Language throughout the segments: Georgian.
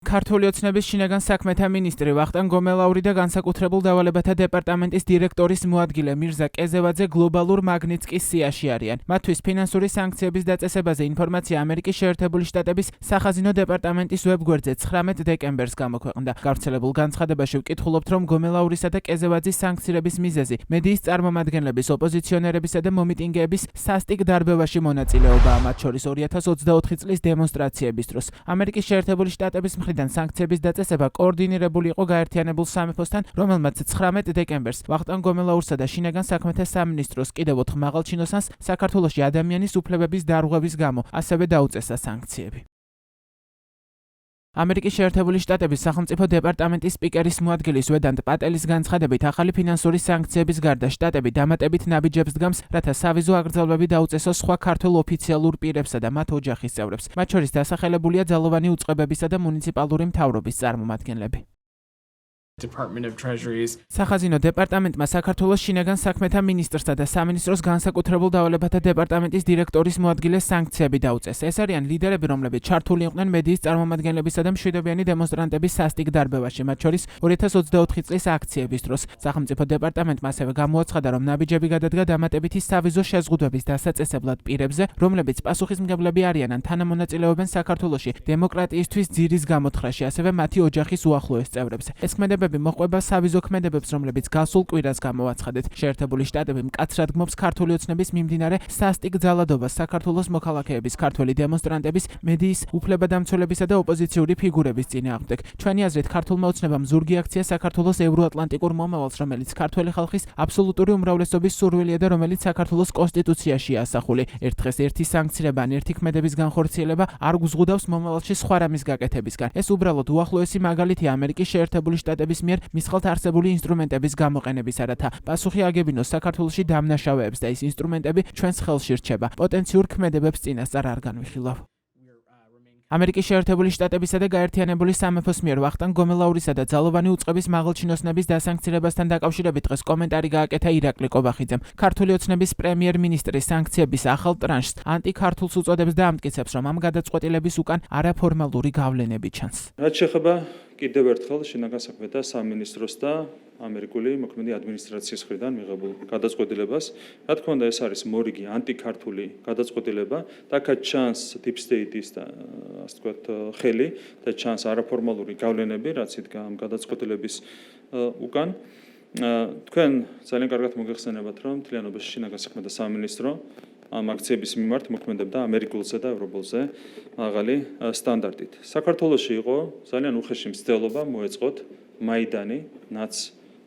ქართული ოცნების შინაგან საქმეთა მინისტრი ვახტანგ გომელაური და განსაკუთრებულ დავალებათა დეპარტამენტის დირექტორის მოადგილე მირზა კეზევაძე გლობალურ მაგნიტსკის სიაში არიან. მათთვის ფინანსური სანქციების დაწესებაზე ინფორმაცია ამერიკის შეერთებული შტატების სახაზინო დეპარტამენტის ვებგვერდზე 19 დეკემბერს გამოქვეყნდა. გავრცელებულ განცხადებაში ვკითხულობთ, რომ გომელაურისა და კეზევაძის სანქცირების მიზეზი მედიის წარმომადგენლების, ოპოზიციონერებისა და მომიტინგეების სასტიკ დარბევაში მონაწილეობაა, მათ შორის 2024 წლის დემონსტრაციების დროს. ამერიკის შეერთებული შტატების მხრიდან სანქციების დაწესება კოორდინირებული იყო გაერთიანებულ სამეფოსთან, რომელმაც 19 დეკემბერს ვახტანგ გომელაურსა და შინაგან საქმეთა სამინისტროს კიდევ 4 მაღალჩინოსანს საქართველოში ადამიანის უფლებების დარღვევის გამო ასევე დაუწესა სანქციები. ამერიკის შეერთებული შტატების სახელმწიფო დეპარტამენტის სპიკერის მოადგილის ვედანტ პატელის განცხადებით, ახალი ფინანსური სანქციების გარდა შტატები დამატებით ნაბიჯებს დგამს, რათა სავიზო აგრძელვები დაუწესოს სხვა ქართულ ოფიციალურ პირებსა და მათ ოჯახის წევრებს. მათ შორის დასახელებულია ძალოვანი უწყებებისა და მუნიციპალური მთავრობის წარმომადგენლები. სახაზინო დეპარტამენტმა საქართველოს შინაგან საქმეთა მინისტრსა და სამინისტროს განსაკუთრებულ დავალებათა დეპარტამენტის დირექტორის მოადგილეს სანქციები დაუწეს. ეს არიან ლიდერები, რომლებიც ჩართული იყვნენ მედიის წარმომადგენლებისა და მშვიდობიანი დემონსტრანტების სასტიკ დარბევაში, მათ შორის 2024 წლის აქციების დროს. სახელმწიფო დეპარტამენტმა ასევე გამოაცხადა, რომ ნაბიჯები გადადგა დამატებითი სავიზო შეზღუდვების დასაწესებლად პირებზე, რომლებიც პასუხისმგებლები არიან ან თანამონაწილეობენ საქართველოში დემოკრატიისთვის ძირის გამოთხრაში, ასევე მათი ოჯახის უახლოეს წევრებს. ეს ქმედებები მოყვება სავიზო ქმედებებს, რომლებიც გასულ კვირას გამოვაცხადეთ. შეერთებული შტატები მკაცრად გმობს ქართული ოცნების მიმდინარე სასტიკ ძალადობას საქართველოს მოქალაქეების, ქართველი დემონსტრანტების, მედიის უფლებადამცველებისა და ოპოზიციური ფიგურების წინააღმდეგ. ჩვენი აზრით, ქართულმა ოცნებამ ზურგი აქცია საქართველოს ევროატლანტიკურ მომავალს, რომელიც ქართველი ხალხის აბსოლუტური უმრავლესობის სურვილია და რომელიც საქართველოს კონსტიტუციაშია ასახული. ერთ დღეს ერთი სანქცირება ან ერთი ქმედების განხორციელება არ გუზღუდავს მომავალში სხვა რამის გაკეთებისგან. ეს უბრალოდ უახლოესი მაგალითია ამერიკის შეერთებული შტატების მიერ მის ხელთ არსებული ინსტრუმენტების გამოყენებისა, რათა პასუხი აგებინოს საქართველოში დამნაშავეებს და ის ინსტრუმენტები ჩვენს ხელში რჩება. პოტენციურ ქმედებებს წინასწარ არ განვიხილავ. ამერიკის შეერთებული შტატებისა და გაერთიანებული სამეფოს მიერ ვახტანგ გომელაურისა და ძალოვანი უწყების მაღალჩინოსნების დასანქცირებასთან დაკავშირებით დღეს კომენტარი გააკეთა ირაკლი კობახიძემ. ქართული ოცნების პრემიერ-მინისტრი სანქციების ახალ ტრანშს ანტიქართულს უწოდებს და ამტკიცებს, რომ ამ გადაწყვეტილების უკან არაფორმალური გავლენები ჩანს. რაც შეეხება კიდევ ერთხელ შინაგან საქმეთა სამინისტროს და ამერიკული მოქმედი ადმინისტრაციის მხრიდან მიღებულ გადაწყვეტილებას. რა თქმა უნდა, ეს არის მორიგი ანტიქართული გადაწყვეტილება და აქაც ჩანს deep state-ის და ასე ვთქვათ ხელი და ჩანს არაფორმალური გავლენები, რაც იდგა ამ გადაწყვეტილების უკან. თქვენ ძალიან კარგად მოგეხსენებათ, რომ მთლიანობაში შინაგან საქმეთა სამინისტრო ამ აქციების მიმართ მოქმედებდა ამერიკულზე და ევროპულზე მაღალი სტანდარტით. საქართველოში იყო ძალიან უხეში მცდელობა მოეწყოთ მაიდანი,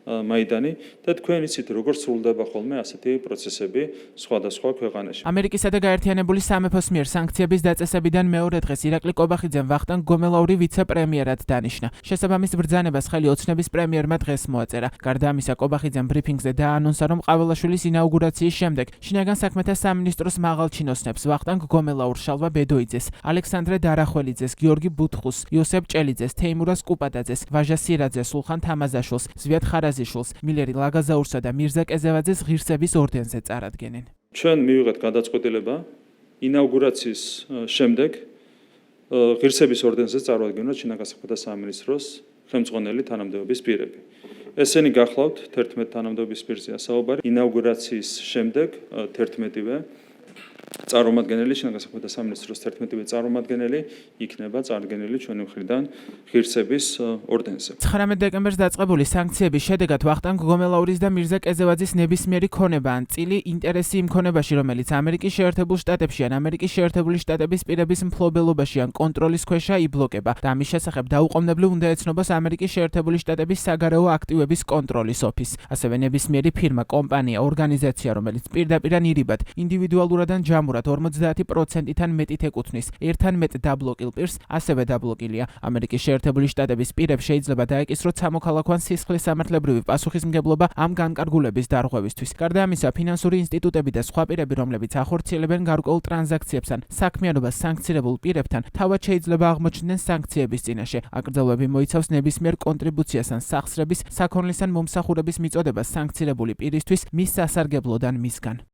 მაიდანი და თქვენ იცით, როგორ სრულდება ხოლმე ასეთი პროცესები სხვადასხვა ქვეყანაში. ამერიკისა და გაერთიანებული სამეფოს მიერ სანქციების დაწესებიდან მეორე დღეს ირაკლი კობახიძემ ვახტანგ გომელაური ვიცე-პრემიერად დანიშნა. შესაბამის ბრძანებას ხელი ოცნების პრემიერმა დღეს მოაწერა. გარდა ამისა, კობახიძემ ბრიფინგზე დაანონსა, რომ ყაველაშვილის ინაუგურაციის შემდეგ შინაგან საქმეთა სამინისტროს მაღალჩინოსნებს ვახტანგ გომელაურს, შალვა ბედოიძეს, ალექსანდრე დარახველიძეს, გიორგი ბუთხუს, იოსებ ჭელიძეს, თეიმურას კუპატაძეს, ვაჟა სირაძეს, სულხან თამაზაშვილს, ზვიად ხარაზიშვილს, მილერი ლაგაზაურსა და მირზა კეზევაძეს ღირსების ორდენზე წარადგენენ. ჩვენ მივიღეთ გადაწყვეტილება ინაუგურაციის შემდეგ ღირსების ორდენზე წარვადგენოთ შინაგან საქმეთა სამინისტროს ხელმძღვანელი თანამდებობის პირები. ესენი გახლავთ 11 თანამდებობის პირზეა საუბარი. ინაუგურაციის შემდეგ 11-ვე წარმომადგენელი შინაგან საქმეთა სამინისტროს 11-ვე წარმომადგენელი იქნება წარდგენილი ჩვენი მხრიდან ღირსების ორდენზე. 19 დეკემბერს დაწყებული სანქციების შედეგად ვახტანგ გომელაურის და მირზა კეზევაძის ნებისმიერი ქონება ან წილი ინტერესი იმ ქონებაში, რომელიც ამერიკის შეერთებულ შტატებში ან ამერიკის შეერთებული შტატების პირების მფლობელობაში ან კონტროლის ქვეშა იბლოკება და ამის შესახებ დაუყოვნებლივ უნდა ეცნობას ამერიკის შეერთებული შტატების საგარეო აქტივების კონტროლის ოფისს. ასევე ნებისმიერი ფირმა, კომპანია, ორგანიზაცია, რომელიც პირდაპირ ან ირიბად, ინდივიდუალურად ან ჯამურად 50%-თან მეტით ეკუთვნის ერთთან მეტ დაბლოკილ პირს, ასევე დაბლოკილია. ამერიკის შეერთებული შტატების პირებს შეიძლება დაეკისროთ სამოქალაქო ან სისხლის სამართლებრივი პასუხისმგებლობა ამ განკარგულების დარღვევისთვის. გარდა ამისა, ფინანსური ინსტიტუტები და სხვა პირები, რომლებიც ახორციელებენ გარკვეულ ტრანზაქციებს ან საქმიანობას სანქცირებულ პირებთან, თავად შეიძლება აღმოჩნდნენ სანქციების წინაშე. აკრძალვები მოიცავს ნებისმიერ კონტრიბუციას ან სახსრების, საქონლის ან მომსახურების მიწოდებას სანქცირებული პირისთვის მის სასარგებლოდან მისგან.